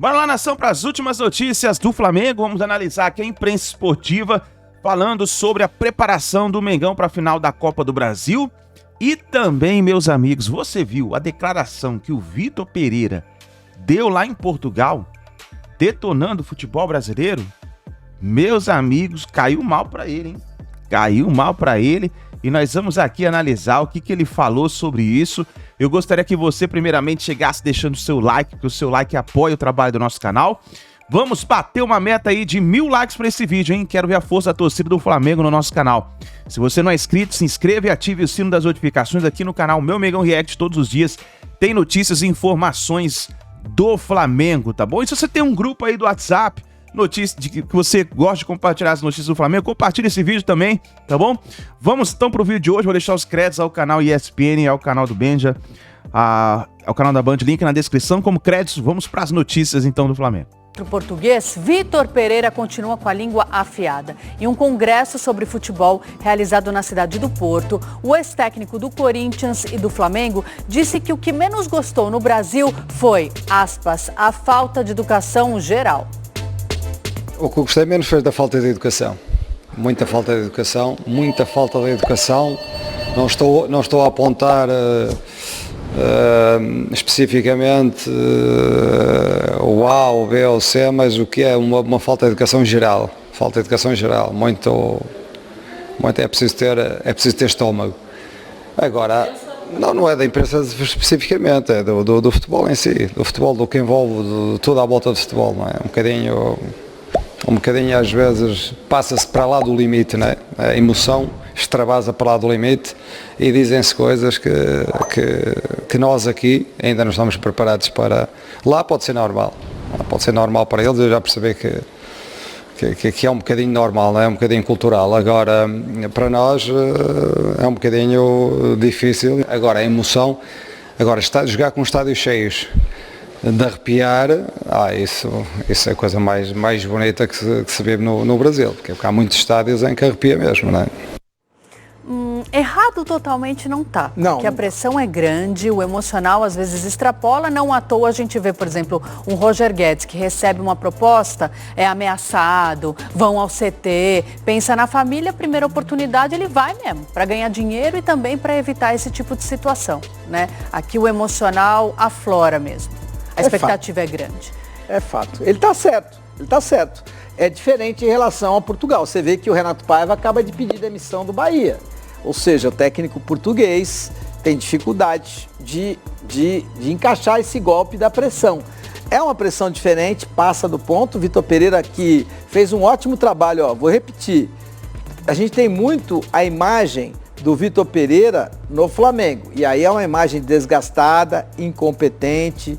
Bora lá, nação, para as últimas notícias do Flamengo. Vamos analisar aqui a imprensa esportiva falando sobre a preparação do Mengão para a final da Copa do Brasil. E também, meus amigos, você viu a declaração que o Vitor Pereira deu lá em Portugal, detonando o futebol brasileiro? Meus amigos, caiu mal para ele, hein? Caiu mal para ele. E nós vamos aqui analisar o que ele falou sobre isso. Eu gostaria que você, primeiramente, chegasse deixando o seu like, porque o seu like apoia o trabalho do nosso canal. Vamos bater uma meta aí de 1000 likes para esse vídeo, hein? Quero ver a força da torcida do Flamengo no nosso canal. Se você não é inscrito, se inscreva e ative o sino das notificações aqui no canal Meu Mengão React. Todos os dias tem notícias e informações do Flamengo, tá bom? E se você tem um grupo aí do WhatsApp, notícias de que você gosta de compartilhar as notícias do Flamengo, compartilhe esse vídeo também, tá bom? Vamos então pro vídeo de hoje. Vou deixar os créditos ao canal ESPN, ao canal do Benja, ao canal da Band, link na descrição como créditos. Vamos para as notícias então do Flamengo. O português Vitor Pereira continua com a língua afiada. Em um congresso sobre futebol realizado na cidade do Porto, o ex-técnico do Corinthians e do Flamengo disse que o que menos gostou no Brasil foi, aspas, a falta de educação geral. O que eu gostei menos foi da falta de educação. Muita falta de educação, muita falta de educação. Não estou a apontar especificamente o A, o B ou o C, mas o que é uma falta de educação geral. Falta de educação geral. Muito é preciso ter estômago. Agora, não é da imprensa especificamente, é do futebol em si, do futebol, do que envolve toda a volta do futebol, não é? Um bocadinho às vezes passa-se para lá do limite, né? A emoção extravasa para lá do limite e dizem-se coisas que nós aqui ainda não estamos preparados para. Lá pode ser normal para eles, eu já percebi que é um bocadinho normal, né? É um bocadinho cultural. Agora, para nós é um bocadinho difícil. Agora, a emoção, jogar com estádios cheios, de arrepiar, isso é a coisa mais bonita que se vive no Brasil, porque há muitos estádios em que arrepia mesmo, não é? Errado totalmente não tá, porque a pressão é grande, o emocional às vezes extrapola, não à toa a gente vê, por exemplo, um Roger Guedes que recebe uma proposta, é ameaçado, vão ao CT, pensa na família, primeira oportunidade ele vai mesmo, para ganhar dinheiro e também para evitar esse tipo de situação, né? Aqui o emocional aflora mesmo, a expectativa é grande. É fato, ele tá certo. É diferente em relação ao Portugal, você vê que o Renato Paiva acaba de pedir demissão do Bahia. Ou seja, o técnico português tem dificuldade de encaixar esse golpe da pressão. É uma pressão diferente, passa do ponto. Vitor Pereira que fez um ótimo trabalho, vou repetir. A gente tem muito a imagem do Vitor Pereira no Flamengo. E aí é uma imagem desgastada, incompetente,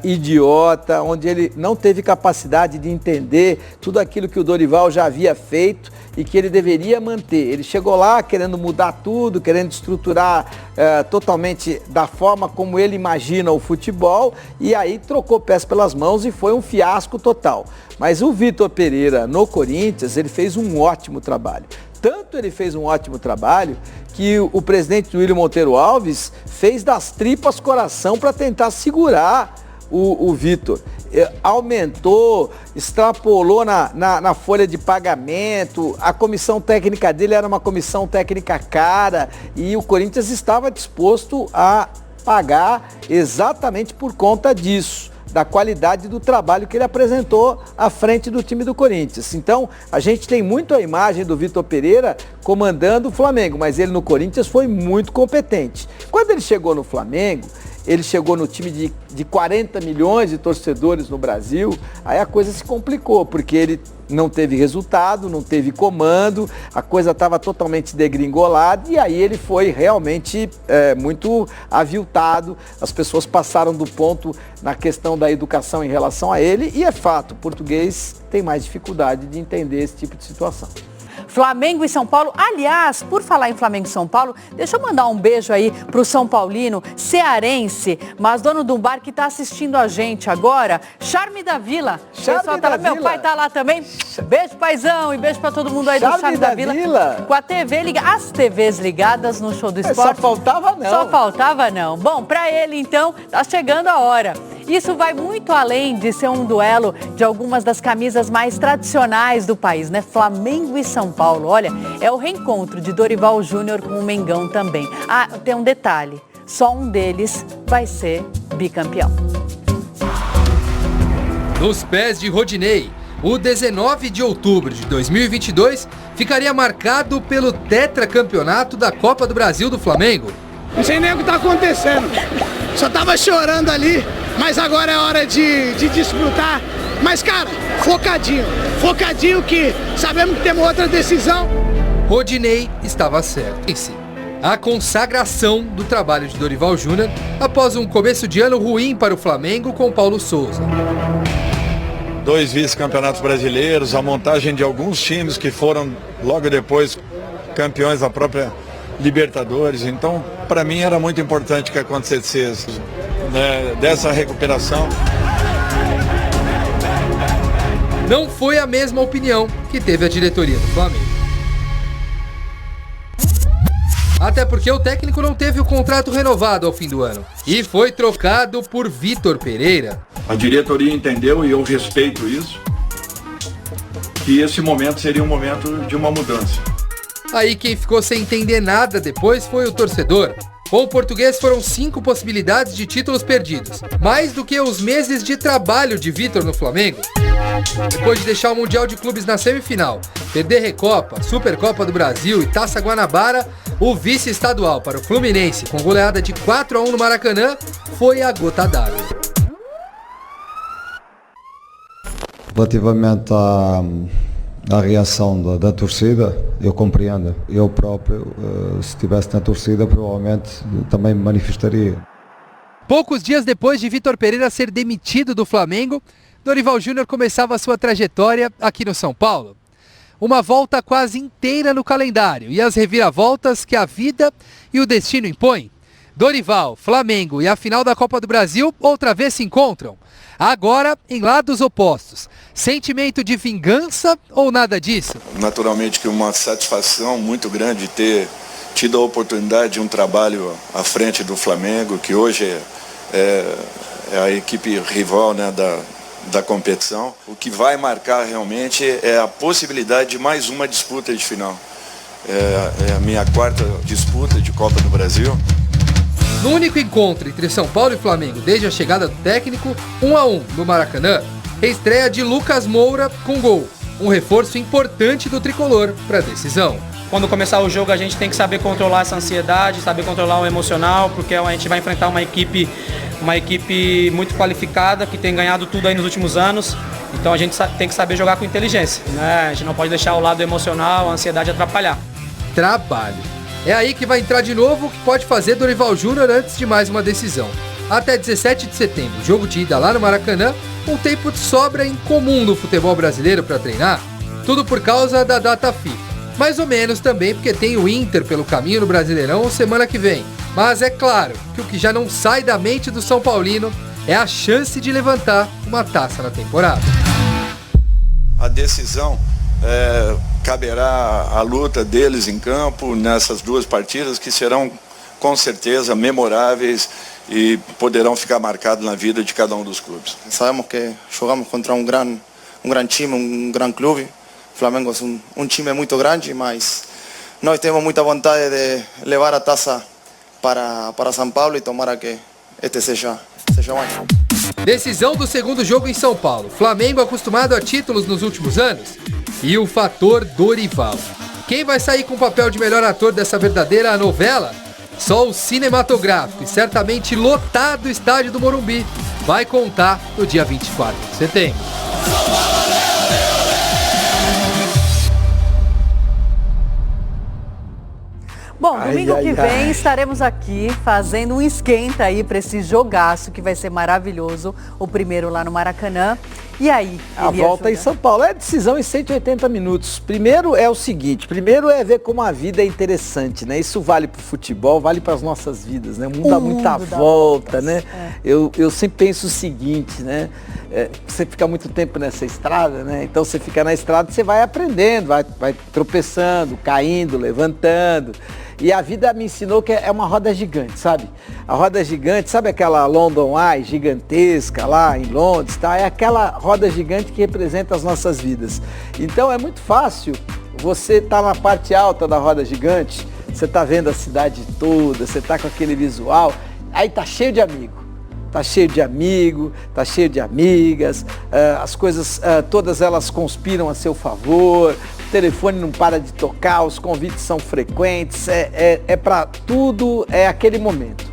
idiota, onde ele não teve capacidade de entender tudo aquilo que o Dorival já havia feito e que ele deveria manter. Ele chegou lá querendo mudar tudo, querendo estruturar totalmente da forma como ele imagina o futebol e aí trocou pés pelas mãos e foi um fiasco total. Mas o Vitor Pereira no Corinthians, ele fez um ótimo trabalho. Tanto ele fez um ótimo trabalho que o presidente William Monteiro Alves fez das tripas coração para tentar segurar o Vitor. Aumentou, extrapolou na folha de pagamento, a comissão técnica dele era uma comissão técnica cara e o Corinthians estava disposto a pagar exatamente por conta disso, da qualidade do trabalho que ele apresentou à frente do time do Corinthians. Então, a gente tem muito a imagem do Vitor Pereira comandando o Flamengo, mas ele no Corinthians foi muito competente. Quando ele chegou no Flamengo, ele chegou no time de 40 milhões de torcedores no Brasil, aí a coisa se complicou, porque ele não teve resultado, não teve comando, a coisa estava totalmente degringolada e aí ele foi realmente muito aviltado, as pessoas passaram do ponto na questão da educação em relação a ele e é fato, o português tem mais dificuldade de entender esse tipo de situação. Flamengo e São Paulo. Aliás, por falar em Flamengo e São Paulo, deixa eu mandar um beijo aí pro São Paulino, cearense, mas dono de um bar que tá assistindo a gente agora, Charme da Vila. Meu pai tá lá também. Beijo, paizão, e beijo pra todo mundo aí do Charme da Vila. Com a TV ligada, as TVs ligadas no show do esporte. Só faltava não. Só faltava não. Bom, pra ele então, tá chegando a hora. Isso vai muito além de ser um duelo de algumas das camisas mais tradicionais do país, né? Flamengo e São Paulo. Olha, é o reencontro de Dorival Júnior com o Mengão também. Ah, tem um detalhe. Só um deles vai ser bicampeão. Nos pés de Rodinei, o 19 de outubro de 2022 ficaria marcado pelo tetracampeonato da Copa do Brasil do Flamengo. Não sei nem o que está acontecendo. Só tava chorando ali, mas agora é hora de desfrutar. Mas, cara, focadinho que sabemos que temos outra decisão. Rodinei estava certo em si. A consagração do trabalho de Dorival Júnior após um começo de ano ruim para o Flamengo com Paulo Souza. 2 vice-campeonatos brasileiros, a montagem de alguns times que foram logo depois campeões da própria Libertadores. Então, para mim era muito importante que acontecesse, né, dessa recuperação. Não foi a mesma opinião que teve a diretoria do Flamengo. Até porque o técnico não teve o contrato renovado ao fim do ano e foi trocado por Vitor Pereira. A diretoria entendeu, e eu respeito isso, que esse momento seria um momento de uma mudança. Aí quem ficou sem entender nada depois foi o torcedor. Com o português foram 5 possibilidades de títulos perdidos, mais do que os meses de trabalho de Vitor no Flamengo. Depois de deixar o Mundial de Clubes na semifinal, perder Recopa, Supercopa do Brasil e Taça Guanabara, o vice-estadual para o Fluminense, com goleada de 4-1 no Maracanã, foi a gota d'água. Relativamente à reação da torcida, eu compreendo. Eu próprio, se estivesse na torcida, provavelmente também me manifestaria. Poucos dias depois de Vitor Pereira ser demitido do Flamengo, Dorival Júnior começava sua trajetória aqui no São Paulo. Uma volta quase inteira no calendário e as reviravoltas que a vida e o destino impõem. Dorival, Flamengo e a final da Copa do Brasil outra vez se encontram. Agora em lados opostos. Sentimento de vingança ou nada disso? Naturalmente que uma satisfação muito grande ter tido a oportunidade de um trabalho à frente do Flamengo, que hoje é a equipe rival, né, da competição. O que vai marcar realmente é a possibilidade de mais uma disputa de final. É a minha 4ª disputa de Copa do Brasil. No único encontro entre São Paulo e Flamengo desde a chegada do técnico, 1-1 no Maracanã, estreia de Lucas Moura com gol. Um reforço importante do tricolor para a decisão. Quando começar o jogo a gente tem que saber controlar essa ansiedade, saber controlar o emocional, porque a gente vai enfrentar uma equipe muito qualificada, que tem ganhado tudo aí nos últimos anos. Então a gente tem que saber jogar com inteligência, né? A gente não pode deixar o lado emocional, a ansiedade atrapalhar. Trabalho. É aí que vai entrar de novo o que pode fazer Dorival Júnior antes de mais uma decisão. Até 17 de setembro, jogo de ida lá no Maracanã, um tempo de sobra incomum no futebol brasileiro para treinar. Tudo por causa da data FIFA. Mais ou menos também porque tem o Inter pelo caminho no Brasileirão semana que vem. Mas é claro que o que já não sai da mente do São Paulino é a chance de levantar uma taça na temporada. A decisão caberá a luta deles em campo nessas 2 partidas que serão com certeza memoráveis e poderão ficar marcados na vida de cada um dos clubes. Sabemos que jogamos contra um grande time, um grande clube. O Flamengo é um time muito grande, mas nós temos muita vontade de levar a taça para São Paulo e tomara que este seja o ano. Decisão do segundo jogo em São Paulo. Flamengo acostumado a títulos nos últimos anos. E o fator Dorival. Quem vai sair com o papel de melhor ator dessa verdadeira novela? Só o cinematográfico e certamente lotado estádio do Morumbi vai contar no dia 24 de setembro. Bom, domingo que vem estaremos aqui fazendo um esquenta aí para esse jogaço que vai ser maravilhoso, o primeiro lá no Maracanã. E aí? A volta em São Paulo. É decisão em 180 minutos. Primeiro é o seguinte, primeiro é ver como a vida é interessante, né? Isso vale para o futebol, vale para as nossas vidas, né? O mundo dá muita volta, né? Eu sempre penso o seguinte, né? Você fica muito tempo nessa estrada, né? Então você fica na estrada, você vai aprendendo, vai tropeçando, caindo, levantando. E a vida me ensinou que é uma roda gigante, sabe? A roda gigante, sabe aquela London Eye gigantesca lá em Londres, tá? É aquela roda gigante que representa as nossas vidas. Então é muito fácil você estar na parte alta da roda gigante, você tá vendo a cidade toda, você tá com aquele visual, aí tá cheio de amigo. Tá cheio de amigo, tá cheio de amigas, as coisas, todas elas conspiram a seu favor, o telefone não para de tocar, os convites são frequentes, é para tudo, é aquele momento.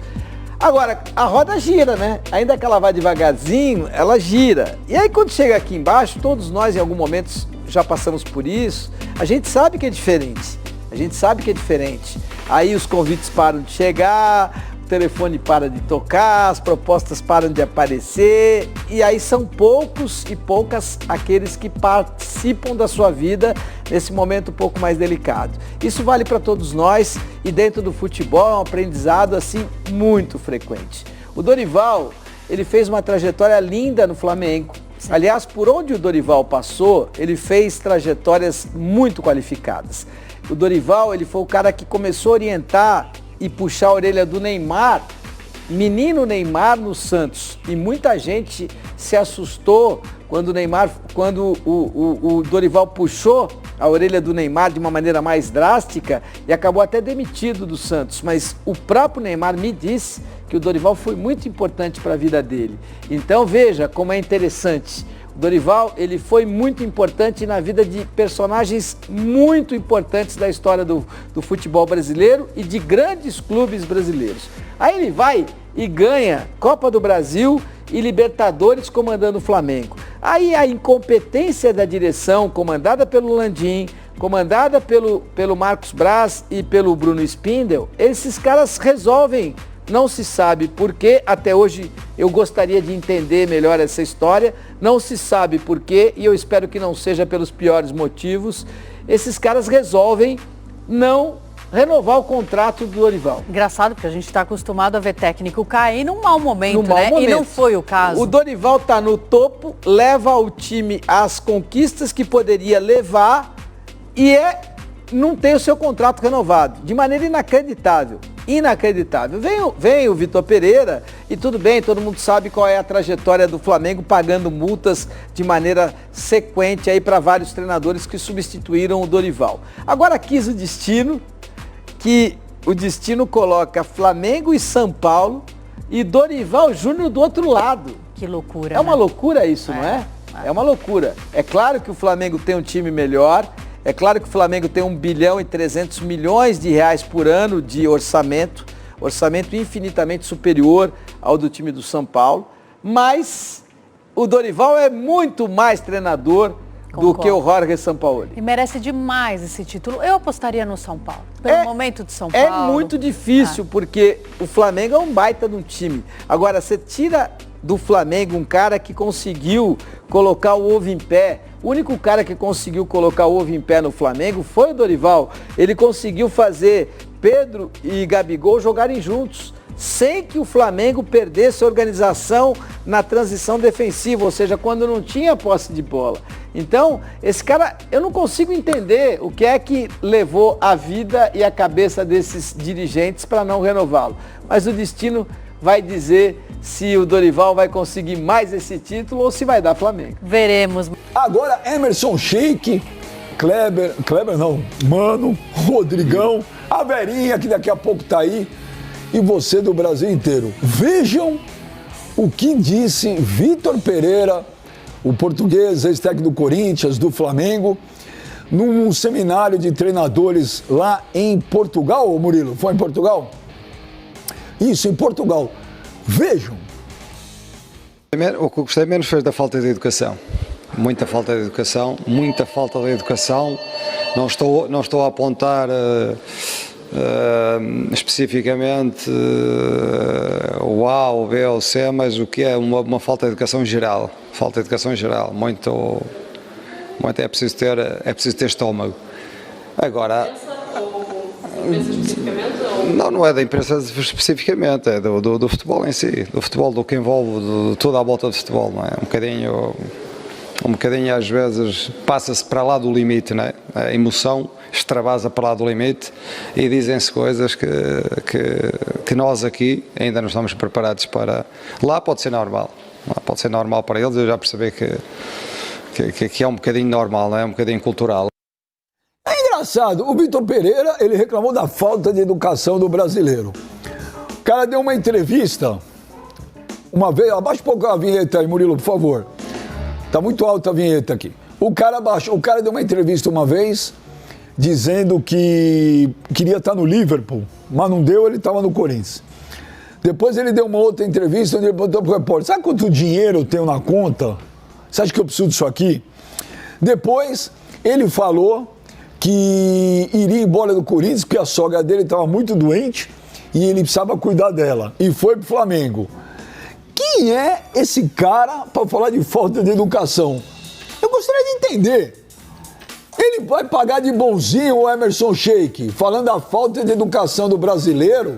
Agora, a roda gira, né? Ainda que ela vá devagarzinho, ela gira. E aí quando chega aqui embaixo, todos nós em algum momento já passamos por isso, a gente sabe que é diferente. A gente sabe que é diferente. Aí os convites param de chegar, o telefone para de tocar, as propostas param de aparecer, e aí são poucos e poucas aqueles que participam da sua vida nesse momento um pouco mais delicado. Isso vale para todos nós e dentro do futebol é um aprendizado assim muito frequente. O Dorival, ele fez uma trajetória linda no Flamengo. Sim. Aliás, por onde o Dorival passou, ele fez trajetórias muito qualificadas. O Dorival, ele foi o cara que começou a orientar e puxar a orelha do Neymar, menino Neymar no Santos. E muita gente se assustou quando o Dorival puxou a orelha do Neymar de uma maneira mais drástica e acabou até demitido do Santos. Mas o próprio Neymar me disse que o Dorival foi muito importante para a vida dele. Então veja como é interessante. O Dorival, ele foi muito importante na vida de personagens muito importantes da história do futebol brasileiro e de grandes clubes brasileiros. Aí ele vai e ganha Copa do Brasil e Libertadores comandando o Flamengo. Aí a incompetência da direção, comandada pelo Landim, comandada pelo Marcos Braz e pelo Bruno Spindel, esses caras resolvem. Não se sabe por quê, até hoje eu gostaria de entender melhor essa história, não se sabe por quê e eu espero que não seja pelos piores motivos. Esses caras resolvem não renovar o contrato do Dorival. Engraçado, porque a gente está acostumado a ver técnico cair num mau momento, né? E não foi o caso. O Dorival está no topo, leva o time às conquistas que poderia levar e não tem o seu contrato renovado, de maneira inacreditável. Inacreditável. Vem o Vitor Pereira e tudo bem, todo mundo sabe qual é a trajetória do Flamengo pagando multas de maneira sequente aí para vários treinadores que substituíram o Dorival. Agora quis o destino, que o destino coloca Flamengo e São Paulo e Dorival Júnior do outro lado. Que loucura. É uma loucura isso, não é? É uma loucura. É claro que o Flamengo tem um time melhor. É claro que o Flamengo tem 1 bilhão e 300 milhões de reais por ano de orçamento infinitamente superior ao do time do São Paulo, mas o Dorival é muito mais treinador do que o Jorge Sampaoli. E merece demais esse título. Eu apostaria no São Paulo, pelo momento de São Paulo. É muito difícil, porque o Flamengo é um baita de um time. Agora, você tira do Flamengo um cara que conseguiu colocar o ovo em pé. O único cara que conseguiu colocar o ovo em pé no Flamengo foi o Dorival. Ele conseguiu fazer Pedro e Gabigol jogarem juntos, sem que o Flamengo perdesse a organização na transição defensiva, ou seja, quando não tinha posse de bola. Então, esse cara, eu não consigo entender o que é que levou a vida e a cabeça desses dirigentes para não renová-lo. Mas o destino vai dizer se o Dorival vai conseguir mais esse título ou se vai dar Flamengo. Veremos. Agora Emerson Sheik, Kleber não, Mano, Rodrigão, a Verinha que daqui a pouco tá aí e você do Brasil inteiro. Vejam o que disse Vitor Pereira, o português, ex-técnico do Corinthians, do Flamengo, num seminário de treinadores lá em Portugal, Murilo, foi em Portugal? Isso, em Portugal. Vejam. O que eu gostei menos foi da falta de educação. Muita falta de educação, muita falta de educação. Não estou a apontar especificamente o A, o B ou o C, mas o que é uma falta de educação geral. Falta de educação geral. Muito é preciso ter estômago. Agora... Não é da imprensa especificamente, é do futebol em si, do futebol, do que envolve toda a volta do futebol, não é? Um bocadinho um bocadinho às vezes passa-se para lá do limite, não é? A emoção extravasa para lá do limite e dizem-se coisas que nós aqui ainda não estamos preparados para. Lá pode ser normal para eles, eu já percebi que é um bocadinho normal, não é? Um bocadinho cultural. É engraçado, o Vitor Pereira, ele reclamou da falta de educação do brasileiro. O cara deu uma entrevista uma vez, abaixa um pouco a vinheta aí, Murilo, por favor. Tá muito alta a vinheta aqui. O cara deu uma entrevista uma vez dizendo que queria estar no Liverpool, mas não deu, ele estava no Corinthians. Depois ele deu uma outra entrevista onde ele perguntou pro repórter: sabe quanto dinheiro eu tenho na conta? Você acha que eu preciso disso aqui? Depois ele falou que iria embora do Corinthians porque a sogra dele estava muito doente e ele precisava cuidar dela. E foi pro Flamengo. Quem é esse cara para falar de falta de educação? Eu gostaria de entender. Ele vai pagar de bonzinho o Emerson Sheik, falando da falta de educação do brasileiro?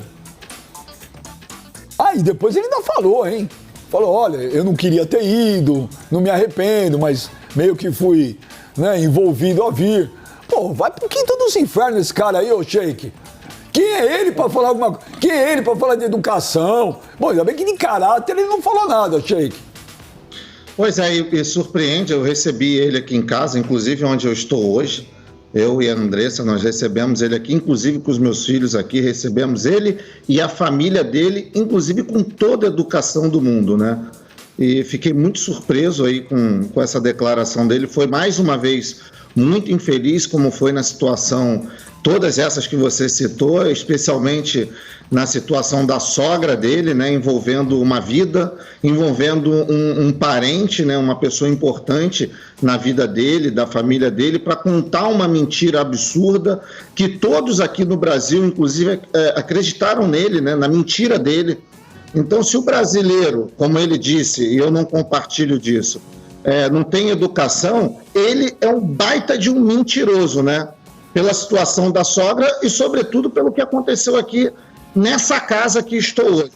Ah, e depois ele ainda falou, hein? Falou, olha, eu não queria ter ido, não me arrependo, mas meio que fui, né, envolvido a vir. Pô, vai pro quinto dos infernos esse cara aí, ô Sheik. Quem é ele para falar alguma coisa? Quem é ele para falar de educação? Bom, ainda bem que de caráter ele não falou nada, Sheik. Pois é, e surpreende, eu recebi ele aqui em casa, inclusive onde eu estou hoje. Eu e a Andressa, nós recebemos ele aqui, inclusive com os meus filhos aqui, recebemos ele e a família dele, inclusive com toda a educação do mundo, né? E fiquei muito surpreso aí com essa declaração dele. Foi mais uma vez muito infeliz, como foi na situação, todas essas que você citou, especialmente na situação da sogra dele, né, envolvendo uma vida, envolvendo um parente, né, uma pessoa importante na vida dele, da família dele, para contar uma mentira absurda que todos aqui no Brasil, inclusive, acreditaram nele, né, na mentira dele. Então, se o brasileiro, como ele disse, e eu não compartilho disso, não tem educação, ele é um baita de um mentiroso, né? Pela situação da sogra e, sobretudo, pelo que aconteceu aqui nessa casa que estou hoje.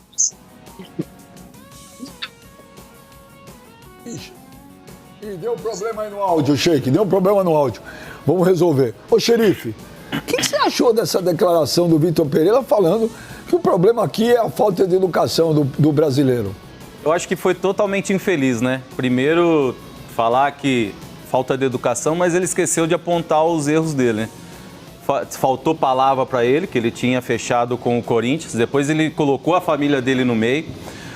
E deu problema aí no áudio, Sheik, deu problema no áudio. Vamos resolver. Ô, xerife, o que você achou dessa declaração do Vitor Pereira falando que o problema aqui é a falta de educação do brasileiro? Eu acho que foi totalmente infeliz, né? Primeiro, falar que falta de educação, mas ele esqueceu de apontar os erros dele, né? Faltou palavra para ele, que ele tinha fechado com o Corinthians, depois ele colocou a família dele no meio.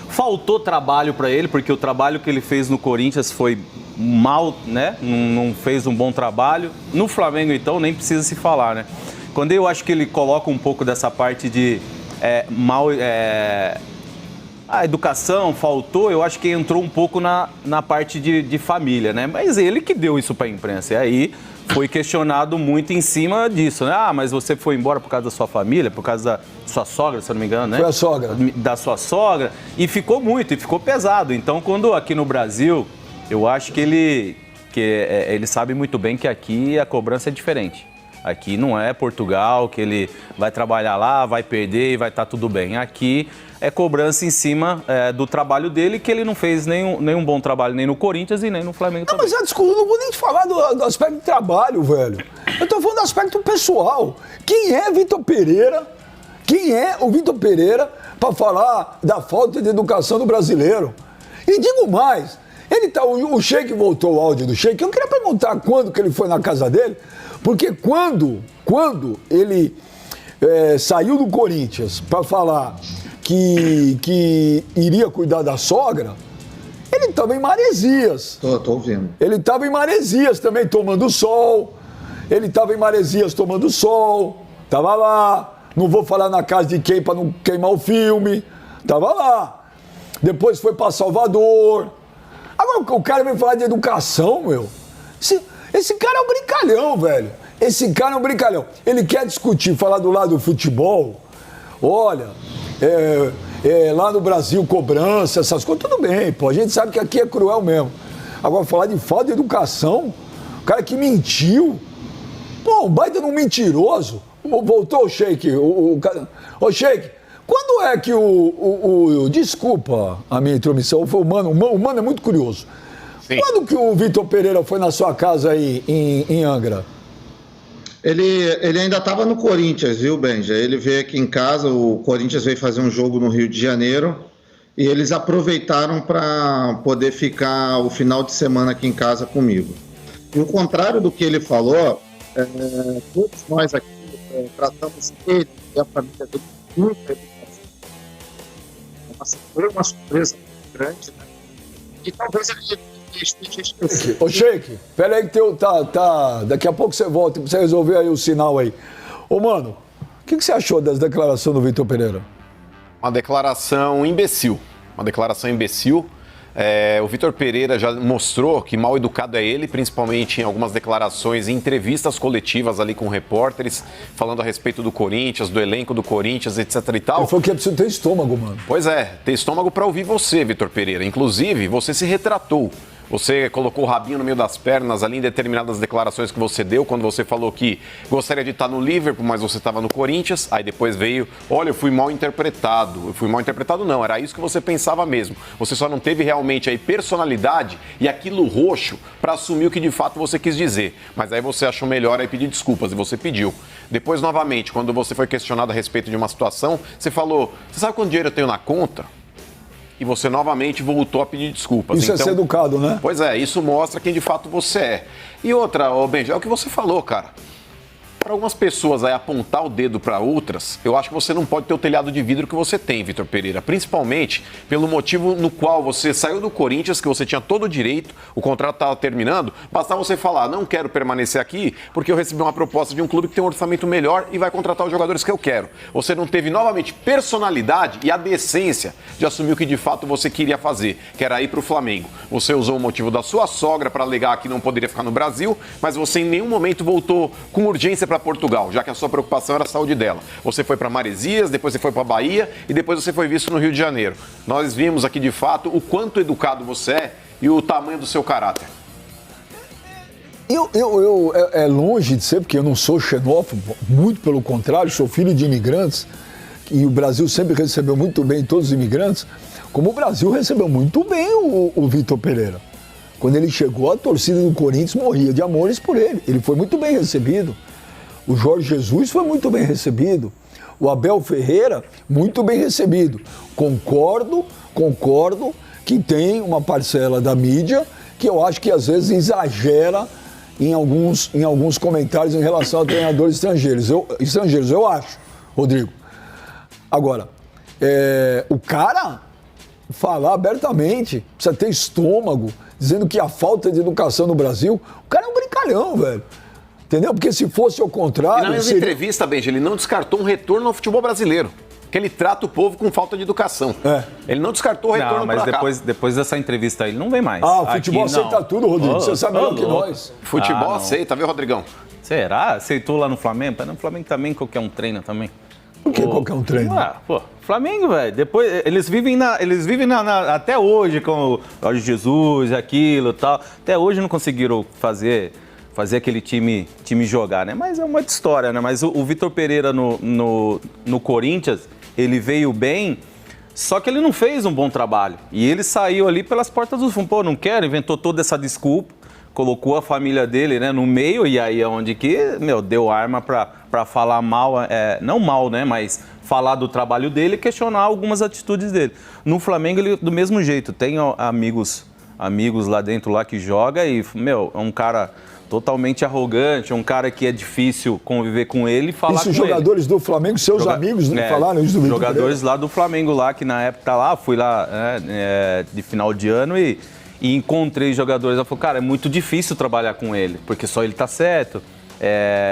Faltou trabalho para ele, porque o trabalho que ele fez no Corinthians foi mal, né? Não fez um bom trabalho. No Flamengo, então, nem precisa se falar, né? Quando eu acho que ele coloca um pouco dessa parte de a educação faltou, eu acho que entrou um pouco na parte de família, né? Mas ele que deu isso para a imprensa. E aí foi questionado muito em cima disso, né? Ah, mas você foi embora por causa da sua família, por causa da sua sogra, se eu não me engano, né? Foi a sogra. Da sua sogra. E ficou pesado. Então, quando aqui no Brasil, eu acho que ele sabe muito bem que aqui a cobrança é diferente. Aqui não é Portugal, que ele vai trabalhar lá, vai perder e vai estar tudo bem. Aqui é cobrança em cima do trabalho dele, que ele não fez nenhum bom trabalho nem no Corinthians e nem no Flamengo também. Mas desculpa, eu não vou nem te falar do aspecto de trabalho, velho. Eu tô falando do aspecto pessoal. Quem é Vitor Pereira? Quem é o Vitor Pereira para falar da falta de educação do brasileiro? E digo mais, o Sheik voltou o áudio do Sheik. Eu queria perguntar quando que ele foi na casa dele, porque quando ele saiu do Corinthians para falar que iria cuidar da sogra, ele estava em Maresias. Tô ouvindo. Ele estava em Maresias também tomando sol. Tava lá. Não vou falar na casa de quem para não queimar o filme. Tava lá. Depois foi para Salvador. Agora o cara vem falar de educação, meu. Esse cara é um brincalhão, velho. Esse cara é um brincalhão. Ele quer discutir, falar do lado do futebol. Olha, lá no Brasil, cobrança, essas coisas, tudo bem, pô. A gente sabe que aqui é cruel mesmo. Agora, falar de falta de educação, o cara que mentiu. Pô, um baita de um mentiroso. Voltou o Sheik. Ô, Sheik, quando é que desculpa a minha intromissão, foi o Mano é muito curioso. Quando que o Vitor Pereira foi na sua casa aí em Angra? Ele ainda estava no Corinthians, viu, Benja? Ele veio aqui em casa, o Corinthians veio fazer um jogo no Rio de Janeiro e eles aproveitaram para poder ficar o final de semana aqui em casa comigo. E ao contrário do que ele falou, todos nós aqui tratamos ele e a família dele muito educação. Foi uma surpresa muito grande, né? E talvez ele esteja esquecido. Ô, Sheik, peraí que daqui a pouco você volta pra você resolver aí o sinal aí. Ô, mano, o que você achou das declarações do Vitor Pereira? Uma declaração imbecil. O Vitor Pereira já mostrou que mal educado é ele, principalmente em algumas declarações e entrevistas coletivas ali com repórteres, falando a respeito do Corinthians, do elenco do Corinthians, etc e tal. Ele falou que é preciso ter estômago, mano. Pois é, ter estômago para ouvir você, Vitor Pereira. Inclusive, você se retratou. Você colocou o rabinho no meio das pernas ali em determinadas declarações que você deu, quando você falou que gostaria de estar no Liverpool, mas você estava no Corinthians. Aí depois veio, olha, eu fui mal interpretado. Eu fui mal interpretado não, era isso que você pensava mesmo. Você só não teve realmente aí personalidade e aquilo roxo para assumir o que de fato você quis dizer. Mas aí você achou melhor aí pedir desculpas e você pediu. Depois, novamente, quando você foi questionado a respeito de uma situação, você falou, você sabe quanto dinheiro eu tenho na conta? E você novamente voltou a pedir desculpas. Isso então, é ser educado, né? Pois é, isso mostra quem de fato você é. E outra, Benja, é o que você falou, cara. Para algumas pessoas aí apontar o dedo para outras, eu acho que você não pode ter o telhado de vidro que você tem, Vitor Pereira. Principalmente pelo motivo no qual você saiu do Corinthians, que você tinha todo o direito, o contrato estava terminando, bastava você falar, não quero permanecer aqui porque eu recebi uma proposta de um clube que tem um orçamento melhor e vai contratar os jogadores que eu quero. Você não teve novamente personalidade e a decência de assumir o que de fato você queria fazer, que era ir para o Flamengo. Você usou o motivo da sua sogra para alegar que não poderia ficar no Brasil, mas você em nenhum momento voltou com urgência para Portugal, já que a sua preocupação era a saúde dela. Você foi para Maresias, depois você foi para Bahia e depois você foi visto no Rio de Janeiro. Nós vimos aqui de fato o quanto educado você é e o tamanho do seu caráter. É longe de ser, porque eu não sou xenófobo, muito pelo contrário, sou filho de imigrantes e o Brasil sempre recebeu muito bem todos os imigrantes, como o Brasil recebeu muito bem o Vitor Pereira. Quando ele chegou, a torcida do Corinthians morria de amores por ele. Ele foi muito bem recebido. O Jorge Jesus foi muito bem recebido. O Abel Ferreira, muito bem recebido. Concordo que tem uma parcela da mídia que eu acho que às vezes exagera em alguns comentários em relação a treinadores estrangeiros. Eu acho, Rodrigo. Agora, o cara falar abertamente, precisa ter estômago, dizendo que a falta de educação no Brasil, o cara é um brincalhão, velho. Entendeu? Porque se fosse ao contrário... E na mesma entrevista, Benji, ele não descartou um retorno ao futebol brasileiro. Que ele trata o povo com falta de educação. Ele não descartou o retorno para cá. Mas depois dessa entrevista aí, ele não vem mais. O futebol aceita tudo, Rodrigo. Você sabe melhor que nós. Futebol aceita, viu, Rodrigão? Será? Aceitou lá no Flamengo? Mas no Flamengo também qualquer um treina também. Por que qualquer um treina? Flamengo, velho. Depois, eles vivem até hoje com o Jorge Jesus, aquilo e tal. Até hoje não conseguiram fazer aquele time jogar, né? Mas é uma outra história, né? Mas o Vitor Pereira no Corinthians, ele veio bem, só que ele não fez um bom trabalho. E ele saiu ali pelas portas do fundo. Pô, não quero, inventou toda essa desculpa, colocou a família dele, né, no meio, e aí é onde que, deu arma pra falar mal, não mal, né, mas falar do trabalho dele e questionar algumas atitudes dele. No Flamengo, ele do mesmo jeito, tem amigos lá dentro lá que joga e, é um cara totalmente arrogante, um cara que é difícil conviver com ele e falar com ele. Isso, jogadores do Flamengo, seus amigos, não falaram isso do Vitor Pereira? Jogadores lá do Flamengo, lá, que na época lá, fui lá de final de ano e encontrei jogadores, eu falei, cara, é muito difícil trabalhar com ele, porque só ele tá certo.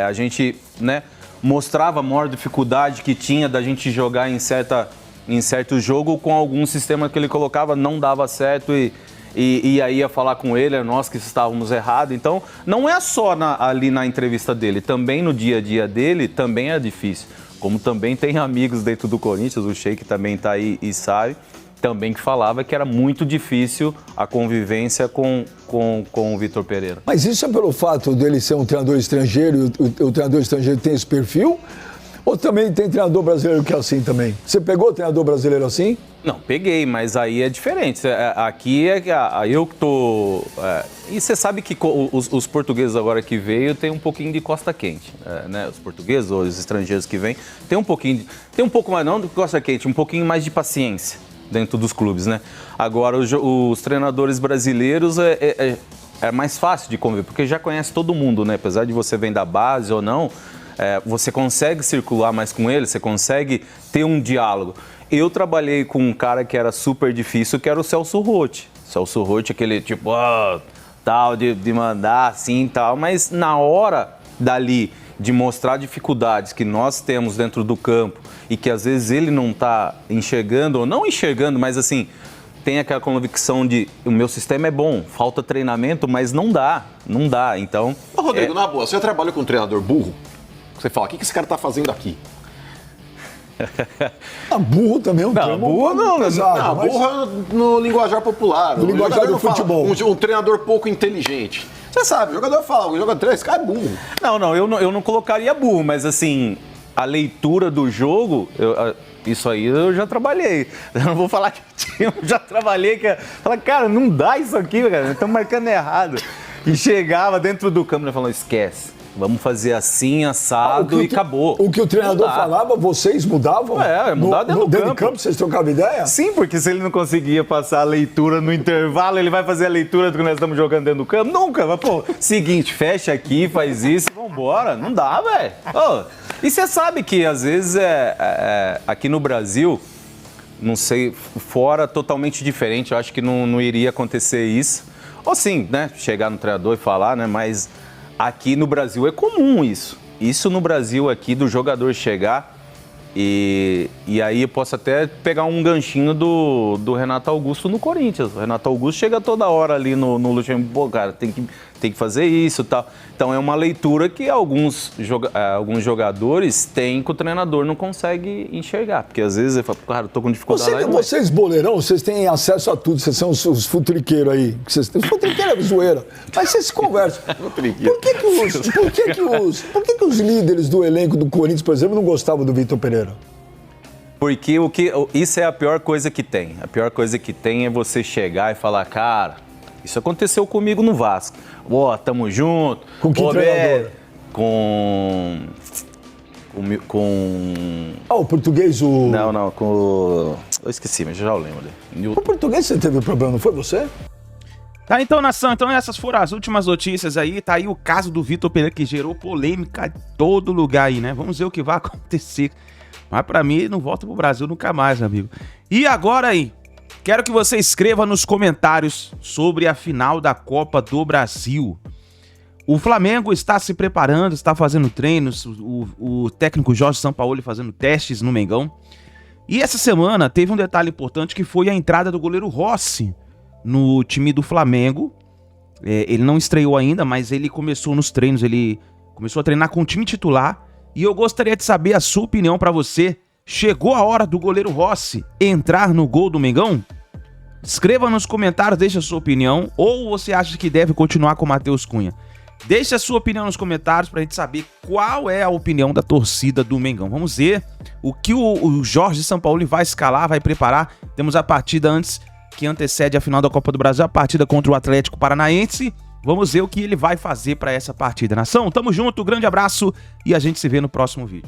A gente, né, mostrava a maior dificuldade que tinha da gente jogar em certo jogo com algum sistema que ele colocava, não dava certo e aí ia falar com ele, nós que estávamos errados. Então, não é só ali na entrevista dele, também no dia a dia dele, também é difícil. Como também tem amigos dentro do Corinthians, o Sheik também tá aí e sabe, também que falava que era muito difícil a convivência com o Vitor Pereira. Mas isso é pelo fato dele ser um treinador estrangeiro e o treinador estrangeiro tem esse perfil? Ou também tem treinador brasileiro que é assim também? Você pegou treinador brasileiro assim? Não, peguei, mas aí é diferente. Aqui eu que tô... E você sabe que os portugueses agora que veio tem um pouquinho de costa quente, né? Os portugueses ou os estrangeiros que vêm tem um pouco mais não do que costa quente, um pouquinho mais de paciência dentro dos clubes, né? Agora os treinadores brasileiros é mais fácil de conviver, porque já conhece todo mundo, né? Apesar de você vir da base ou não, você consegue circular mais com ele, você consegue ter um diálogo. Eu trabalhei com um cara que era super difícil, que era o Celso Roth. Celso Roth, aquele tipo, tal, de mandar assim e tal, mas na hora dali de mostrar dificuldades que nós temos dentro do campo e que às vezes ele não está enxergando, ou não enxergando, mas assim, tem aquela convicção de o meu sistema é bom, falta treinamento, mas não dá, então... Ô, Rodrigo, na boa, você já trabalha com um treinador burro? Você fala, o que esse cara tá fazendo aqui? Burro também é um termo burro não, pesado, burro no linguajar popular. No linguajar do futebol. Um treinador pouco inteligente. Você sabe, o jogador fala, esse cara é burro. Não, eu não colocaria burro, mas assim, a leitura do jogo, isso aí eu já trabalhei. Eu não vou falar que eu já trabalhei, cara, não dá isso aqui, cara, estamos marcando errado. E chegava dentro do campo e falava, esquece. Vamos fazer assim, assado e acabou. O que o treinador falava, vocês mudavam? Mudar dentro do campo. Vocês trocavam ideia? Sim, porque se ele não conseguia passar a leitura no intervalo, ele vai fazer a leitura do que nós estamos jogando dentro do campo? Nunca. Mas, seguinte, fecha aqui, faz isso e vambora. Não dá, velho. E você sabe que, às vezes, aqui no Brasil, não sei, fora totalmente diferente, eu acho que não iria acontecer isso. Ou sim, né, chegar no treinador e falar, né, mas... Aqui no Brasil é comum isso. Isso no Brasil aqui, do jogador chegar e aí eu posso até pegar um ganchinho do Renato Augusto no Corinthians. O Renato Augusto chega toda hora ali no Luxemburgo, cara, tem que fazer isso e tal. Então é uma leitura que alguns jogadores têm que o treinador não consegue enxergar. Porque às vezes ele fala, cara, eu tô com dificuldade. Vocês boleirão, vocês têm acesso a tudo, vocês são os futriqueiros aí. Os futriqueiros é zoeira. Mas vocês se conversam. Por que os líderes do elenco do Corinthians, por exemplo, não gostavam do Vitor Pereira? Porque isso é a pior coisa que tem. A pior coisa que tem é você chegar e falar, cara, isso aconteceu comigo no Vasco. Tamo junto. Com que treinador? Com... o português, Não, com... Eu esqueci, mas já lembro. O português você teve problema, não foi você? Tá, então, nação, essas foram as últimas notícias aí. Tá aí o caso do Vitor Pereira, que gerou polêmica em todo lugar aí, né? Vamos ver o que vai acontecer. Mas pra mim, ele não volta pro Brasil nunca mais, amigo. E agora aí, quero que você escreva nos comentários sobre a final da Copa do Brasil. O Flamengo está se preparando, está fazendo treinos, o técnico Jorge Sampaoli fazendo testes no Mengão. E essa semana teve um detalhe importante que foi a entrada do goleiro Rossi no time do Flamengo. Ele não estreou ainda, mas ele começou nos treinos, ele começou a treinar com o time titular. E eu gostaria de saber a sua opinião para você. Chegou a hora do goleiro Rossi entrar no gol do Mengão? Escreva nos comentários, deixe a sua opinião. Ou você acha que deve continuar com o Matheus Cunha? Deixe a sua opinião nos comentários pra gente saber qual é a opinião da torcida do Mengão. Vamos ver o que o Jorge Sampaoli vai escalar, vai preparar. Temos a partida que antecede a final da Copa do Brasil, a partida contra o Atlético Paranaense. Vamos ver o que ele vai fazer para essa partida. Nação, tamo junto, grande abraço e a gente se vê no próximo vídeo.